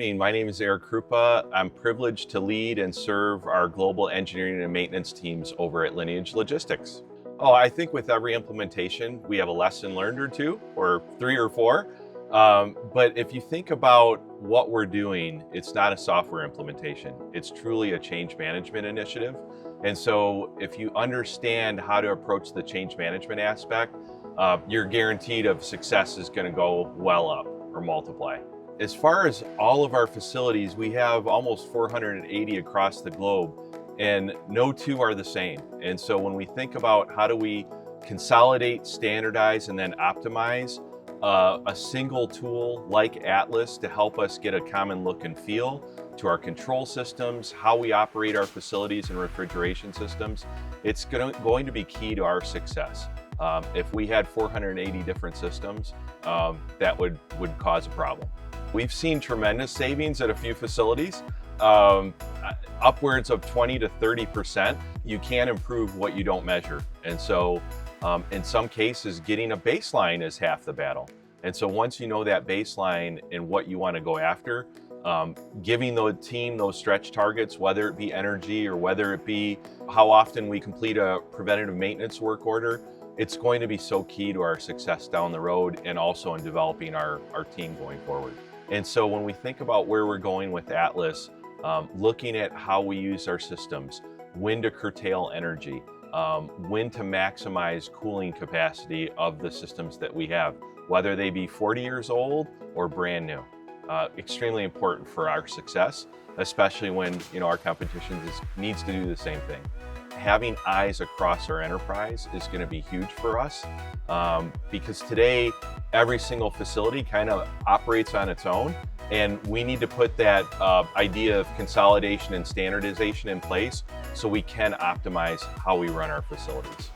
My name is Eric Krupa. I'm privileged to lead and serve our global engineering and maintenance teams over at Lineage Logistics. I think with every implementation, we have a lesson learned or two, or three or four. But if you think about what we're doing, it's not a software implementation. It's truly a change management initiative. And so if you understand how to approach the change management aspect, you're guaranteed of success is going to go well up or multiply. As far as all of our facilities, we have almost 480 across the globe, and no two are the same. And so when we think about how do we consolidate, standardize, and then optimize a single tool like Atlas to help us get a common look and feel to our control systems, how we operate our facilities and refrigeration systems, it's going to be key to our success. If we had 480 different systems, that would cause a problem. We've seen tremendous savings at a few facilities, upwards of 20 to 30%. You can't improve what you don't measure. And so in some cases, getting a baseline is half the battle. And so once you know that baseline and what you want to go after, giving the team those stretch targets, whether it be energy or whether it be how often we complete a preventative maintenance work order, it's going to be so key to our success down the road and also in developing our team going forward. And so when we think about where we're going with Atlas, looking at how we use our systems, when to curtail energy, when to maximize cooling capacity of the systems that we have, whether they be 40 years old or brand new. Extremely important for our success, especially when our competition needs to do the same thing. Having eyes across our enterprise is going to be huge for us because today every single facility kind of operates on its own, and we need to put that idea of consolidation and standardization in place so we can optimize how we run our facilities.